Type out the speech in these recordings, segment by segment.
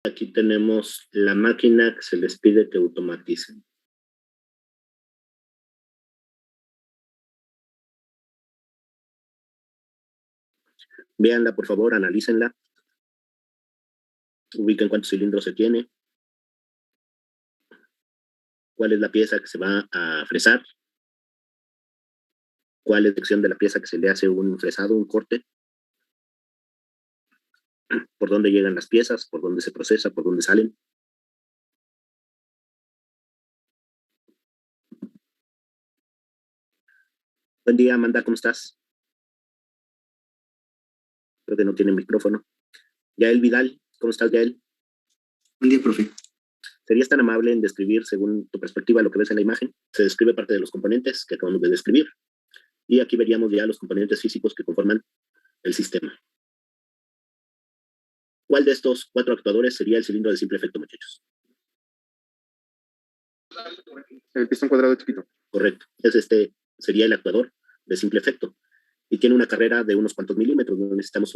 Aquí tenemos la máquina que se les pide que automaticen. Véanla, por favor, analícenla. Ubiquen cuántos cilindros se tiene. Cuál es la pieza que se va a fresar. Cuál es la sección de la pieza que se le hace un fresado, un corte. Por dónde llegan las piezas, por dónde se procesa, por dónde salen. Buen día, Amanda, ¿cómo estás? Creo que no tiene micrófono. Yael Vidal, ¿cómo estás, Yael? Buen día, profe. ¿Serías tan amable en describir, según tu perspectiva, lo que ves en la imagen? Se describe parte de los componentes que acabamos de describir. Y aquí veríamos ya los componentes físicos que conforman el sistema. ¿Cuál de estos 4 actuadores sería el cilindro de simple efecto, muchachos? El pistón cuadrado chiquito. Correcto. Este sería el actuador de simple efecto. Y tiene una carrera de unos cuantos milímetros. No necesitamos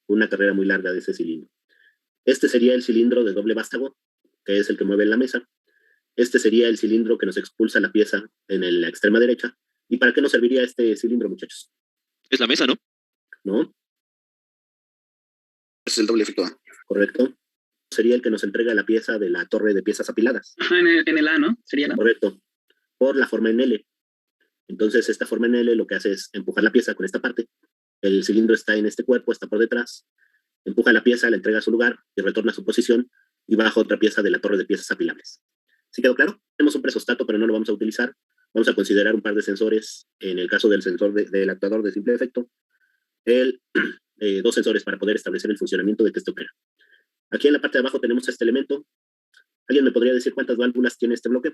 una carrera muy larga de ese cilindro. Este sería el cilindro de doble vástago, que es el que mueve en la mesa. Este sería el cilindro que nos expulsa la pieza en la extrema derecha. ¿Y para qué nos serviría este cilindro, muchachos? Es la mesa, ¿no? ¿No? Es el doble efecto A. Correcto. Sería el que nos entrega la pieza de la torre de piezas apiladas. Ajá, en el A, ¿no? Sería la. Correcto. Por la forma en L. Entonces, esta forma en L lo que hace es empujar la pieza con esta parte. El cilindro está en este cuerpo, está por detrás. Empuja la pieza, la entrega a su lugar y retorna a su posición y baja otra pieza de la torre de piezas apilables. ¿Sí quedó claro? Tenemos un presostato, pero no lo vamos a utilizar. Vamos a considerar un par de sensores. En el caso del sensor del actuador de simple efecto, 2 sensores para poder establecer el funcionamiento de que esto opera. Aquí en la parte de abajo tenemos este elemento. ¿Alguien me podría decir cuántas válvulas tiene este bloque?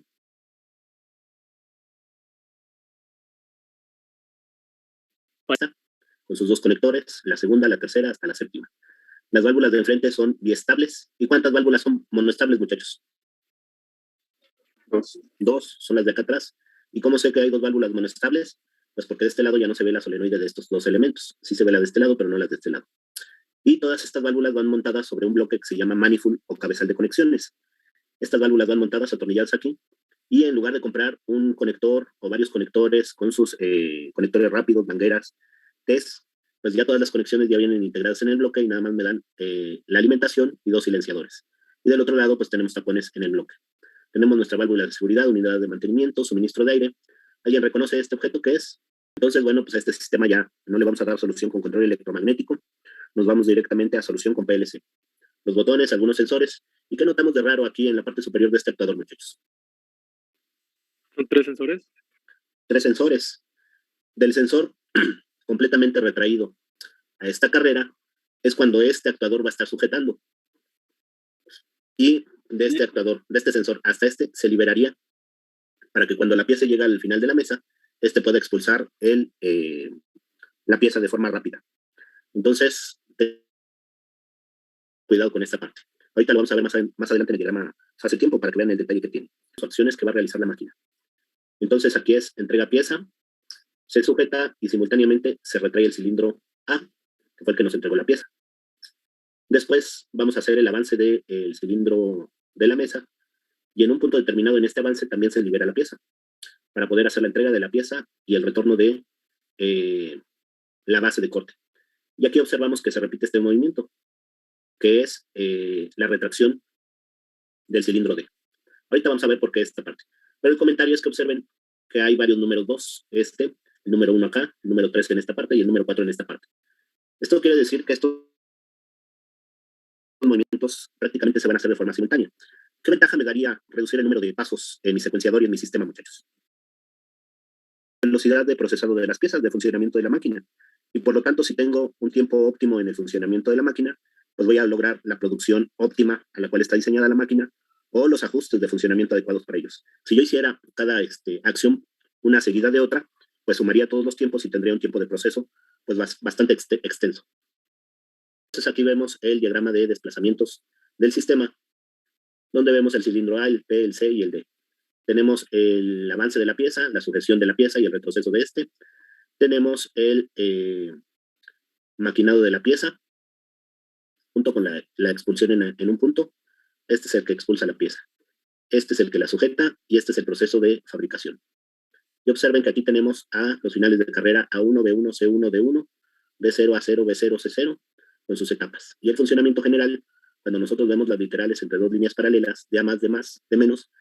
Con sus 2 conectores, la segunda, la tercera, hasta la séptima. Las válvulas de enfrente son biestables. ¿Y cuántas válvulas son monoestables, muchachos? 2. 2 son las de acá atrás. ¿Y cómo sé que hay 2 válvulas monoestables? Pues porque de este lado ya no se ve la solenoide de estos 2 elementos. Sí se ve la de este lado, pero no las de este lado. Y todas estas válvulas van montadas sobre un bloque que se llama manifold o cabezal de conexiones. Estas válvulas van montadas, atornilladas aquí, y en lugar de comprar un conector o varios conectores con sus conectores rápidos, mangueras, TES, pues ya todas las conexiones ya vienen integradas en el bloque y nada más me dan la alimentación y 2 silenciadores. Y del otro lado, pues tenemos tapones en el bloque. Tenemos nuestra válvula de seguridad, unidad de mantenimiento, suministro de aire. ¿Alguien reconoce este objeto qué es? Entonces, bueno, pues a este sistema ya no le vamos a dar solución con control electromagnético, nos vamos directamente a solución con PLC. Los botones, algunos sensores. ¿Y qué notamos de raro aquí en la parte superior de este actuador, muchachos? ¿Son 3 sensores? 3 sensores. Del sensor completamente retraído a esta carrera es cuando este actuador va a estar sujetando. Y de este actuador, de este sensor hasta este, se liberaría para que cuando la pieza llega al final de la mesa, este pueda expulsar la pieza de forma rápida. Entonces, cuidado con esta parte. Ahorita lo vamos a ver más adelante en el diagrama hace tiempo para que vean el detalle que tiene. Las acciones que va a realizar la máquina. Entonces, aquí es entrega pieza, se sujeta y simultáneamente se retrae el cilindro A, que fue el que nos entregó la pieza. Después vamos a hacer el avance del cilindro de la mesa y en un punto determinado en este avance también se libera la pieza para poder hacer la entrega de la pieza y el retorno de la base de corte. Y aquí observamos que se repite este movimiento, que es la retracción del cilindro D. Ahorita vamos a ver por qué esta parte. Pero el comentario es que observen que hay varios números 2, el número 1 acá, el número 3 en esta parte y el número 4 en esta parte. Esto quiere decir que estos movimientos prácticamente se van a hacer de forma simultánea. ¿Qué ventaja me daría reducir el número de pasos en mi secuenciador y en mi sistema, muchachos? Velocidad de procesado de las piezas, de funcionamiento de la máquina. Y por lo tanto, si tengo un tiempo óptimo en el funcionamiento de la máquina, pues voy a lograr la producción óptima a la cual está diseñada la máquina o los ajustes de funcionamiento adecuados para ellos. Si yo hiciera cada acción una seguida de otra, pues sumaría todos los tiempos y tendría un tiempo de proceso pues bastante extenso. Entonces aquí vemos el diagrama de desplazamientos del sistema, donde vemos el cilindro A, el P, el C y el D. Tenemos el avance de la pieza, la sujeción de la pieza y el retroceso de este. Tenemos el maquinado de la pieza, junto con la expulsión en un punto. este es el que expulsa la pieza, este es el que la sujeta y este es el proceso de fabricación. Y observen que aquí tenemos a los finales de carrera A1, B1, C1, D1, B0, A0, B0, C0, con sus etapas. Y el funcionamiento general, cuando nosotros vemos las literales entre dos líneas paralelas, de A más, de menos,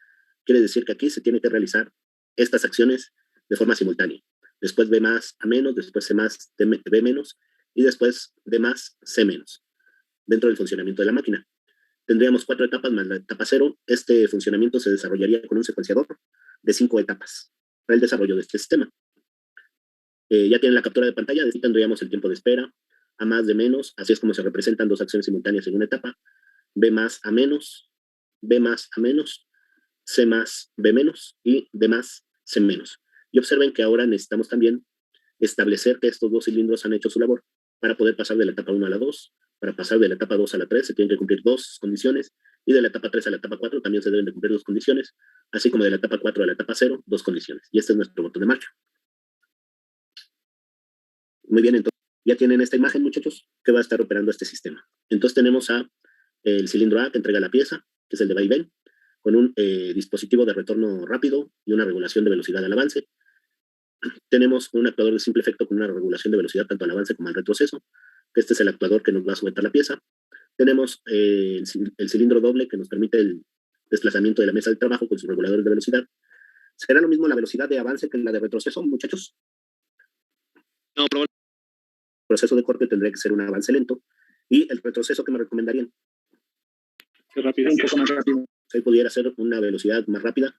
quiere decir que aquí se tiene que realizar estas acciones de forma simultánea. Después B más, A menos, después C más, B menos, y después D más, C menos, dentro del funcionamiento de la máquina. Tendríamos 4 etapas más la etapa 0. Este funcionamiento se desarrollaría con un secuenciador de 5 etapas para el desarrollo de este sistema. Ya tienen la captura de pantalla, de aquí tendríamos el tiempo de espera, A más, de menos, así es como se representan dos acciones simultáneas en una etapa, B más, A menos, B más, A menos, C más, B menos y D más, C menos. Y observen que ahora necesitamos también establecer que estos dos cilindros han hecho su labor para poder pasar de la etapa 1 a la 2, para pasar de la etapa 2 a la 3 se tienen que cumplir 2 condiciones, y de la etapa 3 a la etapa 4 también se deben de cumplir 2 condiciones, así como de la etapa 4 a la etapa 0, 2 condiciones. Y este es nuestro botón de marcha. Muy bien, entonces ya tienen esta imagen, muchachos, que va a estar operando este sistema. Entonces tenemos el cilindro A que entrega la pieza, que es el de vaivén, con un dispositivo de retorno rápido y una regulación de velocidad al avance. Tenemos un actuador de simple efecto con una regulación de velocidad tanto al avance como al retroceso, que este es el actuador que nos va a sujetar la pieza. Tenemos el cilindro doble que nos permite el desplazamiento de la mesa de trabajo con sus reguladores de velocidad. ¿Será lo mismo la velocidad de avance que la de retroceso, muchachos? No, probablemente. El proceso de corte tendría que ser un avance lento. ¿Y el retroceso qué me recomendarían? Rápido. Un poco más rápido. Si pudiera ser una velocidad más rápida,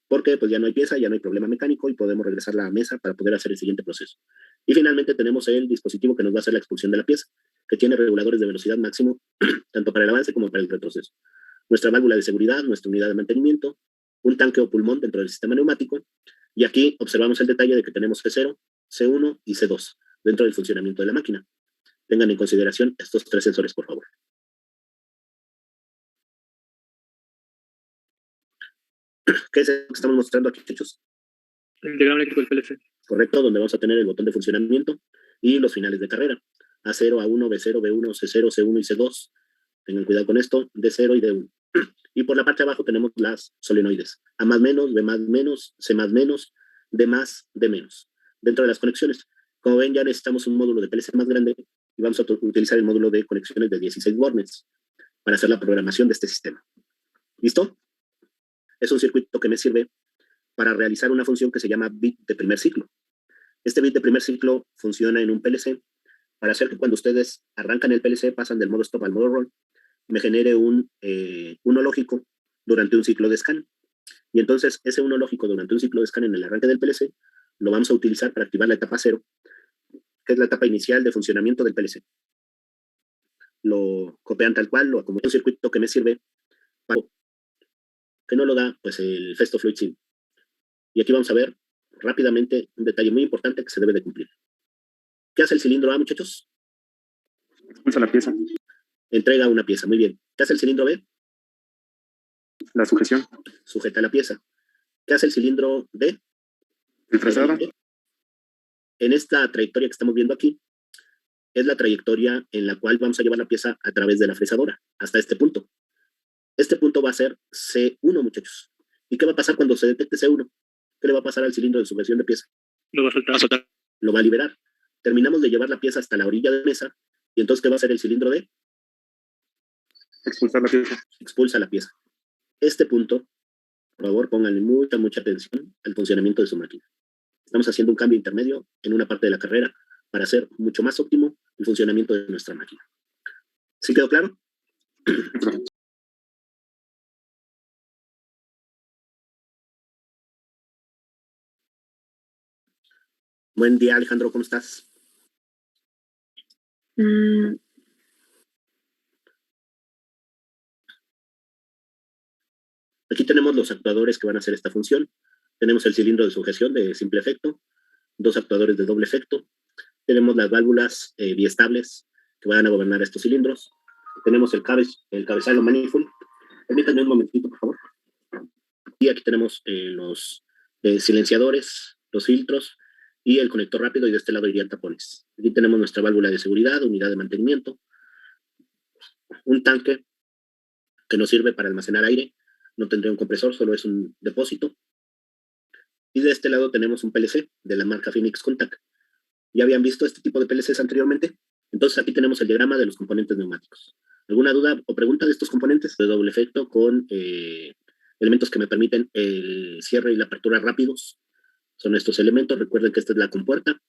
porque pues ya no hay pieza, ya no hay problema mecánico y podemos regresar a la mesa para poder hacer el siguiente proceso. Y finalmente tenemos el dispositivo que nos va a hacer la expulsión de la pieza, que tiene reguladores de velocidad máximo, tanto para el avance como para el retroceso. Nuestra válvula de seguridad, nuestra unidad de mantenimiento, un tanque o pulmón dentro del sistema neumático, y aquí observamos el detalle de que tenemos C0, C1 y C2 dentro del funcionamiento de la máquina. Tengan en consideración estos 3 sensores, por favor. ¿Qué es lo que estamos mostrando aquí, muchachos? El diagrama eléctrico del PLC. Correcto, donde vamos a tener el botón de funcionamiento y los finales de carrera. A0, A1, B0, B1, C0, C1 y C2. Tengan cuidado con esto, D0 y D1. Y por la parte de abajo tenemos las solenoides. A más menos, B más menos, C más menos, D más, D menos. Dentro de las conexiones, como ven, ya necesitamos un módulo de PLC más grande y vamos a utilizar el módulo de conexiones de 16 bornes para hacer la programación de este sistema. ¿Listo? Es un circuito que me sirve para realizar una función que se llama bit de primer ciclo. Este bit de primer ciclo funciona en un PLC para hacer que cuando ustedes arrancan el PLC, pasan del modo stop al modo roll, me genere un 1 lógico durante un ciclo de scan. Y entonces ese 1 lógico durante un ciclo de scan en el arranque del PLC lo vamos a utilizar para activar la etapa 0, que es la etapa inicial de funcionamiento del PLC. Lo copian tal cual, lo acomodan en un circuito que me sirve para que no lo da pues el Festo Fluid Sim. Y aquí vamos a ver rápidamente un detalle muy importante que se debe de cumplir. ¿Qué hace el cilindro A, muchachos? Expulsa la pieza. Entrega una pieza, muy bien. ¿Qué hace el cilindro B? La sujeción. Sujeta la pieza. ¿Qué hace el cilindro D? El fresado. En esta trayectoria que estamos viendo aquí, es la trayectoria en la cual vamos a llevar la pieza a través de la fresadora, hasta este punto. Este punto va a ser C1, muchachos. ¿Y qué va a pasar cuando se detecte C1? ¿Qué le va a pasar al cilindro de sujeción de pieza? Lo va a soltar. Lo va a liberar. Terminamos de llevar la pieza hasta la orilla de la mesa, y entonces, ¿qué va a hacer el cilindro D? Expulsar la pieza. Expulsa la pieza. Este punto, por favor, pónganle mucha atención al funcionamiento de su máquina. Estamos haciendo un cambio intermedio en una parte de la carrera para hacer mucho más óptimo el funcionamiento de nuestra máquina. ¿Sí quedó claro? Buen día, Alejandro, ¿cómo estás? Aquí tenemos los actuadores que van a hacer esta función. Tenemos el cilindro de sujeción de simple efecto, 2 actuadores de doble efecto. Tenemos las válvulas biestables que van a gobernar estos cilindros. Tenemos el cabezal o manifold. Permítanme un momentito, por favor. Y aquí tenemos los silenciadores, los filtros y el conector rápido, y de este lado irían tapones. Aquí tenemos nuestra válvula de seguridad, unidad de mantenimiento, un tanque que nos sirve para almacenar aire. No tendría un compresor, solo es un depósito. Y de este lado tenemos un PLC de la marca Phoenix Contact. ¿Ya habían visto este tipo de PLCs anteriormente? Entonces aquí tenemos el diagrama de los componentes neumáticos. ¿Alguna duda o pregunta de estos componentes? De doble efecto con elementos que me permiten el cierre y la apertura rápidos. Son estos elementos. Recuerden que esta es la compuerta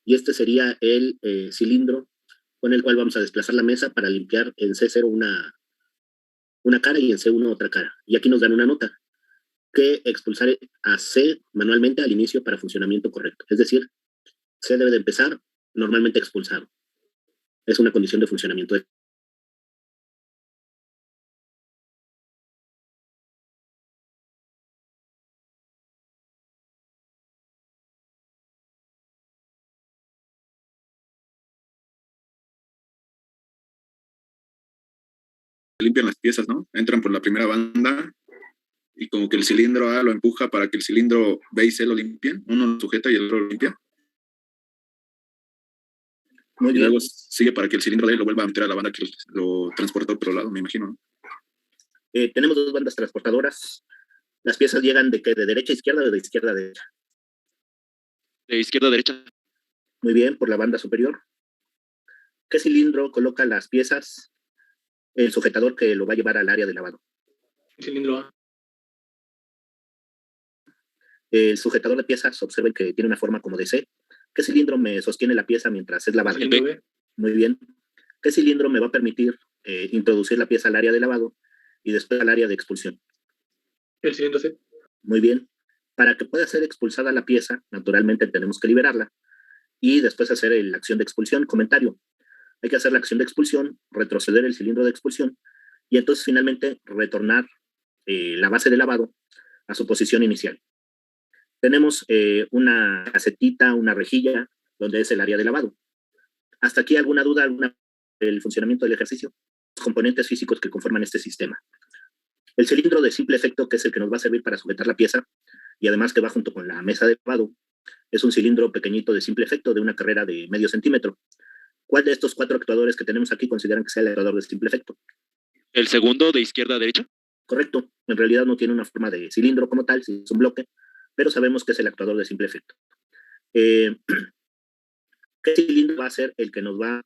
y este sería el cilindro con el cual vamos a desplazar la mesa para limpiar en C0 una cara y en C1 otra cara. Y aquí nos dan una nota que expulsar a C manualmente al inicio para funcionamiento correcto. Es decir, C debe de empezar normalmente expulsado. Es una condición de funcionamiento. Limpian las piezas, ¿no? Entran por la primera banda y como que el cilindro A lo empuja para que el cilindro B y C lo limpien. Uno lo sujeta y el otro lo limpia. Muy Y bien. luego sigue para que el cilindro D lo vuelva a meter a la banda que lo transporta a otro lado, me imagino, ¿no? Tenemos dos bandas transportadoras. Las piezas llegan de ¿qué? ¿De derecha a izquierda o de izquierda a derecha? De izquierda a derecha. Muy bien, por la banda superior. ¿Qué cilindro coloca las piezas? El sujetador que lo va a llevar al área de lavado. Cilindro A. El sujetador de piezas, observen que tiene una forma como de C. ¿Qué cilindro me sostiene la pieza mientras es lavada? Cilindro B. Muy bien. ¿Qué cilindro me va a permitir introducir la pieza al área de lavado y después al área de expulsión? El cilindro C. Muy bien. Para que pueda ser expulsada la pieza, naturalmente tenemos que liberarla y después hacer la acción de expulsión. Comentario. Hay que hacer la acción de expulsión, retroceder el cilindro de expulsión y entonces finalmente retornar la base de lavado a su posición inicial. Tenemos una casetita, una rejilla, donde es el área de lavado. ¿Hasta aquí alguna duda, del funcionamiento del ejercicio? Los componentes físicos que conforman este sistema. El cilindro de simple efecto, que es el que nos va a servir para sujetar la pieza, y además que va junto con la mesa de lavado, es un cilindro pequeñito de simple efecto de una carrera de medio centímetro. ¿Cuál de estos 4 actuadores que tenemos aquí consideran que sea el actuador de simple efecto? El segundo de izquierda a derecha. Correcto. En realidad no tiene una forma de cilindro como tal, es un bloque, pero sabemos que es el actuador de simple efecto. ¿Qué cilindro va a ser el que nos va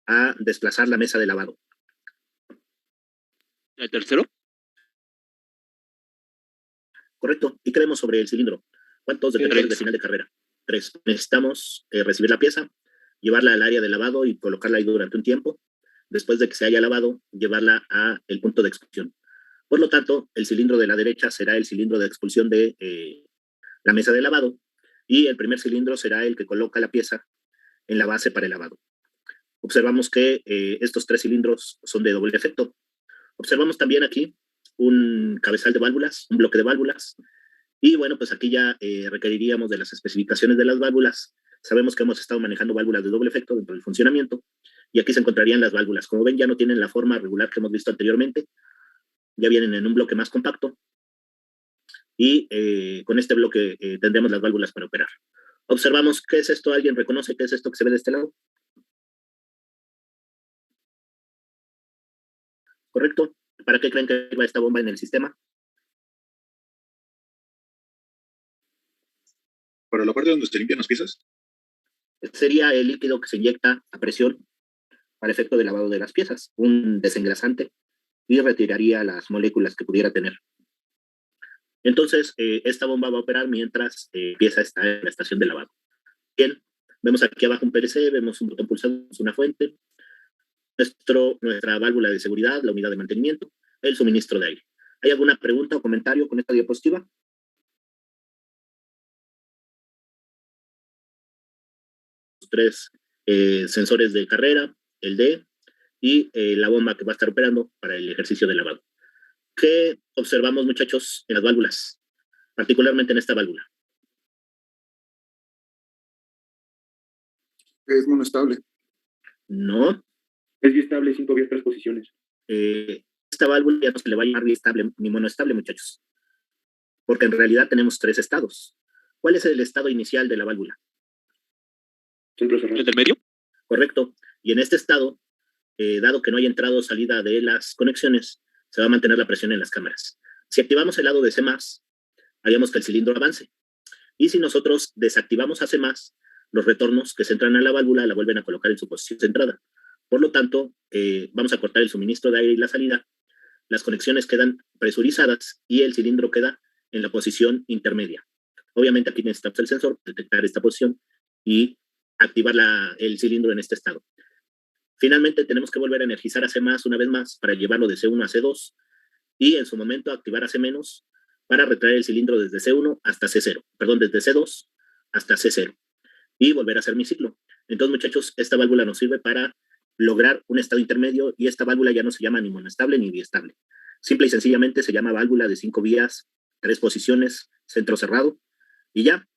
a desplazar la mesa de lavado? El tercero. Correcto. ¿Y qué vemos sobre el cilindro? ¿Cuántos detectores de final de carrera? 3. Necesitamos recibir la pieza, llevarla al área de lavado y colocarla ahí durante un tiempo. Después de que se haya lavado, llevarla a el punto de expulsión. Por lo tanto, el cilindro de la derecha será el cilindro de expulsión de la mesa de lavado y el primer cilindro será el que coloca la pieza en la base para el lavado. Observamos que estos 3 cilindros son de doble efecto. Observamos también aquí un cabezal de válvulas, un bloque de válvulas. Y bueno, pues aquí ya requeriríamos de las especificaciones de las válvulas. Sabemos que hemos estado manejando válvulas de doble efecto dentro del funcionamiento. Y aquí se encontrarían las válvulas. Como ven, ya no tienen la forma regular que hemos visto anteriormente. Ya vienen en un bloque más compacto. Y con este bloque tendremos las válvulas para operar. Observamos, ¿qué es esto? ¿Alguien reconoce qué es esto que se ve de este lado? ¿Correcto? ¿Para qué creen que va esta bomba en el sistema? ¿Para la parte donde se limpian las piezas? Sería el líquido que se inyecta a presión para efecto de lavado de las piezas, un desengrasante, y retiraría las moléculas que pudiera tener. Entonces, esta bomba va a operar mientras pieza está en la estación de lavado. Bien, vemos aquí abajo un PLC, vemos un botón pulsado, una fuente, nuestra válvula de seguridad, la unidad de mantenimiento, el suministro de aire. ¿Hay alguna pregunta o comentario con esta diapositiva? Los 3 sensores de carrera, el D y la bomba que va a estar operando para el ejercicio de lavado. ¿Qué observamos, muchachos, en las válvulas? Particularmente en esta válvula. Es monostable. No. Es biestable, 5 vías, 3 posiciones. Esta válvula ya no se le va a llamar biestable ni monoestable, muchachos. Porque en realidad tenemos 3 estados. ¿Cuál es el estado inicial de la válvula? Centro cerrado. El del medio. Correcto. Y en este estado, dado que no hay entrada o salida de las conexiones, se va a mantener la presión en las cámaras. Si activamos el lado de C+, haríamos que el cilindro avance. Y si nosotros desactivamos a C+, los retornos que se entran a la válvula la vuelven a colocar en su posición centrada. Por lo tanto, vamos a cortar el suministro de aire y la salida, las conexiones quedan presurizadas y el cilindro queda en la posición intermedia. Obviamente aquí necesitamos el sensor para detectar esta posición y activar el cilindro en este estado. Finalmente tenemos que volver a energizar a C+, una vez más, para llevarlo de C1 a C2 y en su momento activar a C- para retraer el cilindro desde C1 hasta C0, perdón, desde C2 hasta C0 y volver a hacer mi ciclo. Entonces, muchachos, esta válvula nos sirve para lograr un estado intermedio y esta válvula ya no se llama ni monostable ni biestable. Simple y sencillamente se llama válvula de 5 vías, 3 posiciones, centro cerrado y ya,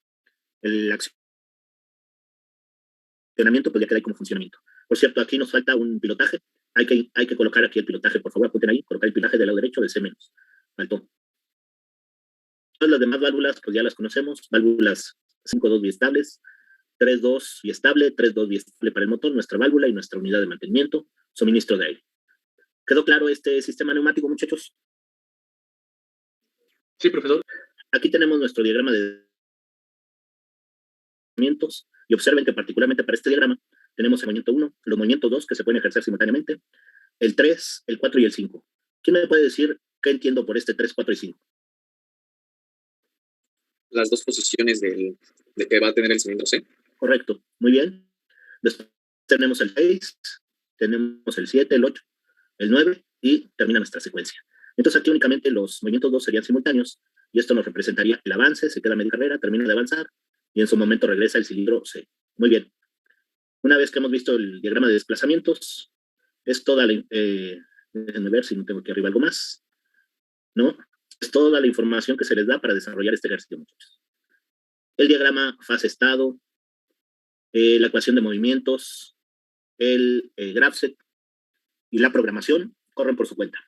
el accionamiento pues ya queda ahí como funcionamiento. Por cierto, aquí nos falta un pilotaje. Hay que colocar aquí el pilotaje, por favor, apunten ahí, colocar el pilotaje del lado derecho de C-. Faltó. Todas las demás válvulas, pues ya las conocemos. Válvulas 5-2 biestables, 3-2 biestable, 3-2 biestable para el motor, nuestra válvula y nuestra unidad de mantenimiento, suministro de aire. ¿Quedó claro este sistema neumático, muchachos? Sí, profesor. Aquí tenemos nuestro diagrama de movimientos y observen que particularmente para este diagrama tenemos el movimiento 1, los movimientos 2 que se pueden ejercer simultáneamente, el 3, el 4 y el 5. ¿Quién me puede decir qué entiendo por este 3, 4 y 5? Las dos posiciones de que va a tener el cilindro C. Correcto, muy bien. Después tenemos el 6, tenemos el 7, el 8, el 9 y termina nuestra secuencia. Entonces aquí únicamente los movimientos 2 serían simultáneos y esto nos representaría el avance, se queda a media carrera, termina de avanzar y en su momento regresa el cilindro C. Muy bien. Una vez que hemos visto el diagrama de desplazamientos, es toda la... déjenme ver si no tengo aquí arriba algo más. ¿No? Es toda la información que se les da para desarrollar este ejercicio, muchachos. El diagrama fase-estado, la ecuación de movimientos, el graph set y la programación corren por su cuenta.